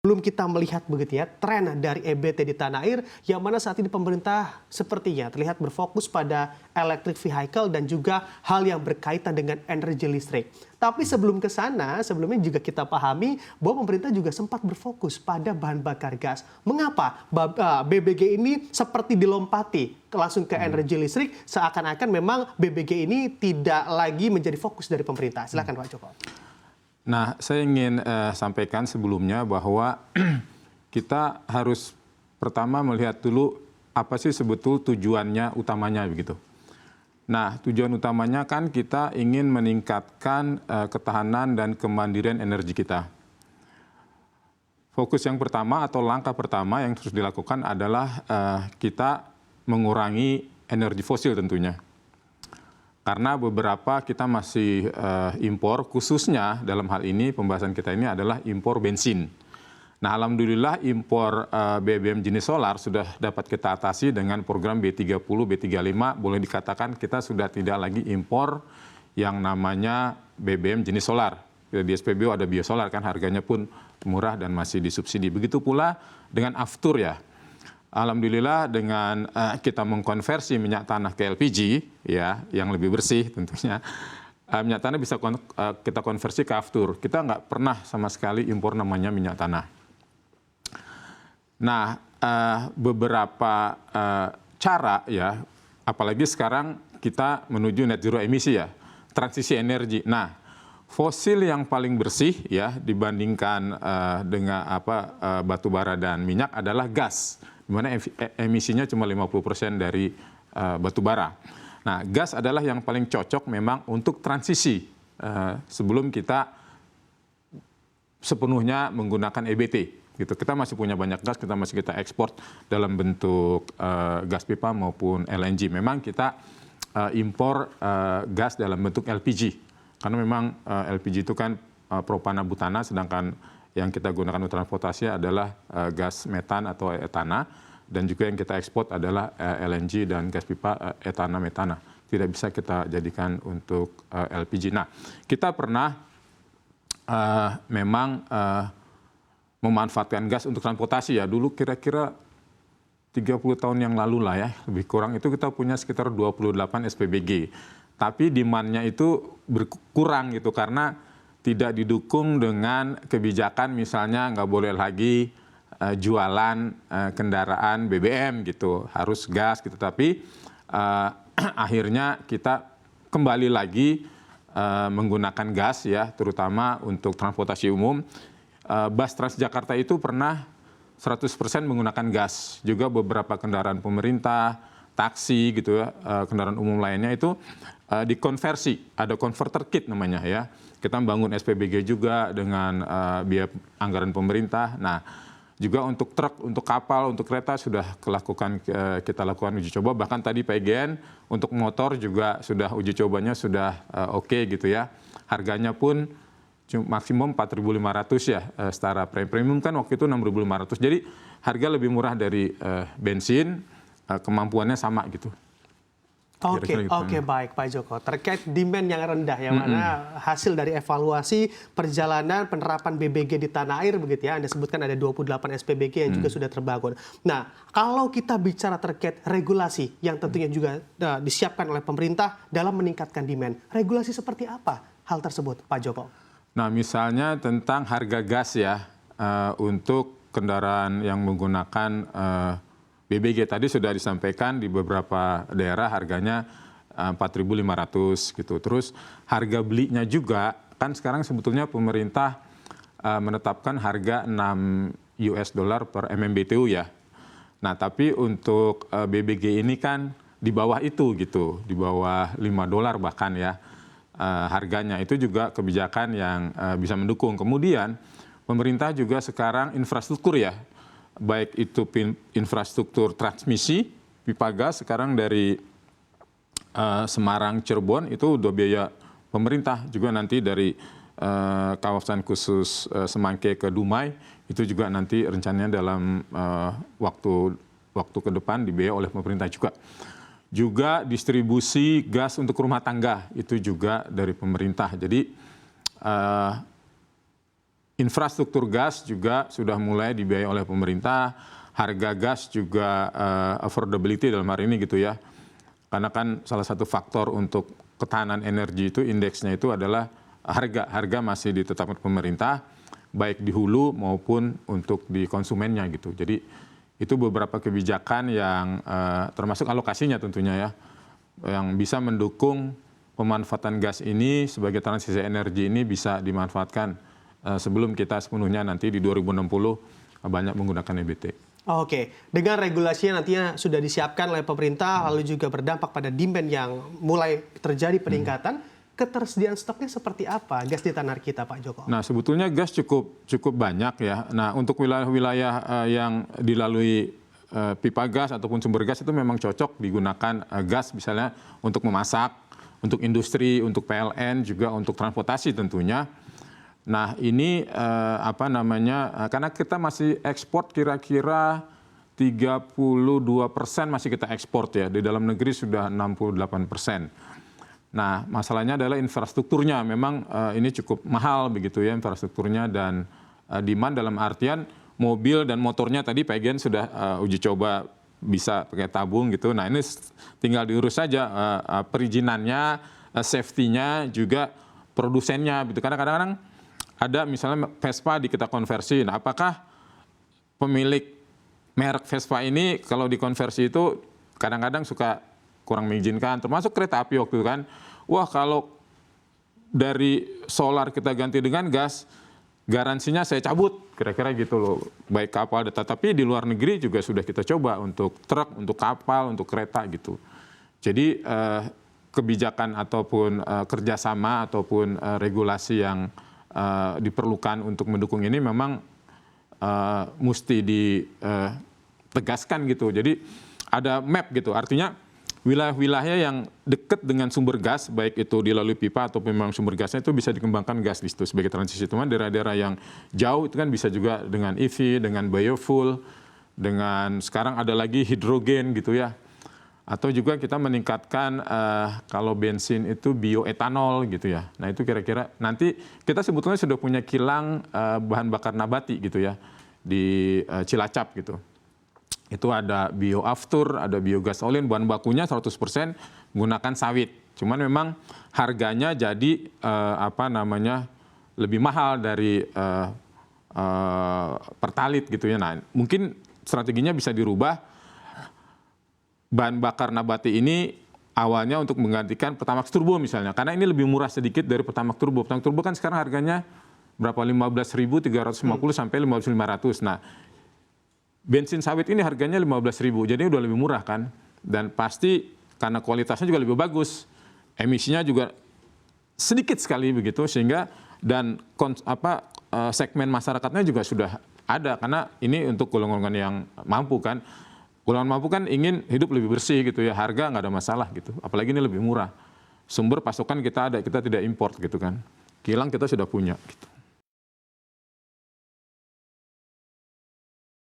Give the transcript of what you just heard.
Belum kita melihat begitu ya tren dari EBT di tanah air yang mana saat ini pemerintah sepertinya terlihat berfokus pada electric vehicle dan juga hal yang berkaitan dengan energi listrik. Tapi sebelum ke sana, sebelumnya juga kita pahami bahwa pemerintah juga sempat berfokus pada bahan bakar gas. Mengapa BBG ini seperti dilompati langsung ke energi listrik seakan-akan memang BBG ini tidak lagi menjadi fokus dari pemerintah. Silakan Pak Joko. Nah, saya ingin sampaikan sebelumnya bahwa kita harus pertama melihat dulu apa sih sebetul tujuannya utamanya begitu. Nah, tujuan utamanya kan kita ingin meningkatkan ketahanan dan kemandirian energi kita. Fokus yang pertama atau langkah pertama yang harus dilakukan adalah kita mengurangi energi fosil tentunya. Karena beberapa kita masih impor, khususnya dalam hal ini pembahasan kita ini adalah impor bensin. Nah, alhamdulillah impor BBM jenis solar sudah dapat kita atasi dengan program B30, B35. Boleh dikatakan kita sudah tidak lagi impor yang namanya BBM jenis solar. Di SPBU ada biosolar kan, harganya pun murah dan masih disubsidi. Begitu pula dengan aftur ya. Alhamdulillah dengan kita mengkonversi minyak tanah ke LPG ya yang lebih bersih tentunya, minyak tanah bisa kita konversi ke aftur. Kita nggak pernah sama sekali impor namanya minyak tanah. Nah, beberapa cara ya, apalagi sekarang kita menuju net zero emisi ya, transisi energi. Nah, fosil yang paling bersih ya dibandingkan dengan batu bara dan minyak adalah gas, di mana emisinya cuma 50% dari batu bara. Nah, gas adalah yang paling cocok memang untuk transisi sebelum kita sepenuhnya menggunakan EBT. Gitu. Kita masih punya banyak gas, kita masih kita ekspor dalam bentuk gas pipa maupun LNG. Memang kita impor gas dalam bentuk LPG, karena memang LPG itu kan propana butana, sedangkan yang kita gunakan untuk transportasi adalah gas metan atau etana, dan juga yang kita ekspor adalah LNG dan gas pipa etana metana. Tidak bisa kita jadikan untuk LPG. Nah, kita pernah memang memanfaatkan gas untuk transportasi ya. Dulu kira-kira 30 tahun yang lalu lah ya, lebih kurang itu kita punya sekitar 28 SPBG. Tapi demand-nya itu berkurang gitu karena tidak didukung dengan kebijakan misalnya nggak boleh lagi jualan kendaraan BBM gitu, harus gas gitu. Tapi akhirnya kita kembali lagi menggunakan gas ya, terutama untuk transportasi umum. Bus Transjakarta itu pernah 100% menggunakan gas. Juga beberapa kendaraan pemerintah, taksi gitu ya, kendaraan umum lainnya itu dikonversi, ada converter kit namanya ya. Kita membangun SPBG juga dengan biaya anggaran pemerintah. Nah, juga untuk truk, untuk kapal, untuk kereta sudah kita lakukan uji coba. Bahkan tadi PGN untuk motor juga sudah uji cobanya sudah oke gitu ya. Harganya pun maksimum 4.500 ya, setara premium kan waktu itu 6.500. Jadi harga lebih murah dari bensin, kemampuannya sama gitu. Oke, baik Pak Joko. Terkait demand yang rendah, yang mana hasil dari evaluasi perjalanan penerapan BBG di tanah air begitu ya, Anda sebutkan ada 28 SPBG yang juga sudah terbangun. Nah, kalau kita bicara terkait regulasi yang tentunya juga disiapkan oleh pemerintah dalam meningkatkan demand, regulasi seperti apa hal tersebut Pak Joko? Nah, misalnya tentang harga gas ya, untuk kendaraan yang menggunakan BBG tadi sudah disampaikan di beberapa daerah harganya 4.500 gitu. Terus harga belinya juga kan sekarang sebetulnya pemerintah menetapkan harga 6 US dollar per MMBTU ya. Nah, tapi untuk BBG ini kan di bawah itu gitu, di bawah 5 dolar bahkan ya harganya. Itu juga kebijakan yang bisa mendukung. Kemudian pemerintah juga sekarang infrastruktur ya, baik itu infrastruktur transmisi pipa gas sekarang dari Semarang Cirebon itu udah biaya pemerintah, juga nanti dari kawasan khusus Semangke ke Dumai itu juga nanti rencananya dalam waktu ke depan dibiayai oleh pemerintah juga. Juga distribusi gas untuk rumah tangga itu juga dari pemerintah. Jadi infrastruktur gas juga sudah mulai dibiayai oleh pemerintah, harga gas juga affordability dalam hari ini gitu ya. Karena kan salah satu faktor untuk ketahanan energi itu indeksnya itu adalah harga masih ditetapkan pemerintah, baik di hulu maupun untuk di konsumennya gitu. Jadi itu beberapa kebijakan yang termasuk alokasinya tentunya ya, yang bisa mendukung pemanfaatan gas ini sebagai transisi energi ini bisa dimanfaatkan sebelum kita sepenuhnya nanti di 2060 banyak menggunakan EBT. Oke, dengan regulasinya nantinya sudah disiapkan oleh pemerintah, lalu juga berdampak pada demand yang mulai terjadi peningkatan, ketersediaan stoknya seperti apa gas di tanah air kita, Pak Joko? Nah, sebetulnya gas cukup banyak ya. Nah, untuk wilayah-wilayah yang dilalui pipa gas ataupun sumber gas itu memang cocok digunakan gas misalnya untuk memasak, untuk industri, untuk PLN, juga untuk transportasi tentunya. Nah, ini karena kita masih ekspor kira-kira 32% masih kita ekspor ya, di dalam negeri sudah 68%. Nah, masalahnya adalah infrastrukturnya, memang ini cukup mahal begitu ya infrastrukturnya, dan demand dalam artian mobil dan motornya tadi Pak Egen sudah uji coba bisa pakai tabung gitu. Nah, ini tinggal diurus saja perizinannya, safety-nya, juga produsennya gitu. Karena kadang-kadang ada misalnya Vespa kita konversi. Nah, apakah pemilik merek Vespa ini kalau dikonversi itu kadang-kadang suka kurang mengizinkan, termasuk kereta api waktu itu kan. Wah, kalau dari solar kita ganti dengan gas, garansinya saya cabut, kira-kira gitu loh. Baik kapal, tapi di luar negeri juga sudah kita coba untuk truk, untuk kapal, untuk kereta gitu. Jadi kebijakan ataupun kerjasama ataupun regulasi yang diperlukan untuk mendukung ini memang mesti ditegaskan gitu. Jadi ada map gitu, artinya wilayah-wilayah yang dekat dengan sumber gas, baik itu dilalui pipa ataupun memang sumber gasnya itu bisa dikembangkan gas di situ sebagai transisi. Teman daerah-daerah yang jauh itu kan bisa juga dengan EV, dengan biofuel, dengan sekarang ada lagi hidrogen gitu ya. Atau juga kita meningkatkan kalau bensin itu bioetanol gitu ya. Nah, itu kira-kira nanti kita sebetulnya sudah punya kilang bahan bakar nabati gitu ya di Cilacap gitu. Itu ada bioaftur, ada biogasolin, bahan bakunya 100% menggunakan sawit. Cuman memang harganya jadi lebih mahal dari pertalit gitu ya. Nah, mungkin strateginya bisa dirubah. Bahan bakar nabati ini awalnya untuk menggantikan Pertamax Turbo misalnya, karena ini lebih murah sedikit dari Pertamax Turbo. Pertamax Turbo kan sekarang harganya berapa, 15.350 sampai 15.500. Nah, bensin sawit ini harganya 15.000, jadi udah lebih murah kan, dan pasti karena kualitasnya juga lebih bagus, emisinya juga sedikit sekali begitu, sehingga dan segmen masyarakatnya juga sudah ada, karena ini untuk golongan yang mampu kan. Golongan mampu kan ingin hidup lebih bersih gitu ya, harga nggak ada masalah gitu, apalagi ini lebih murah. Sumber pasokan kita ada, kita tidak import gitu kan. Kilang kita sudah punya gitu.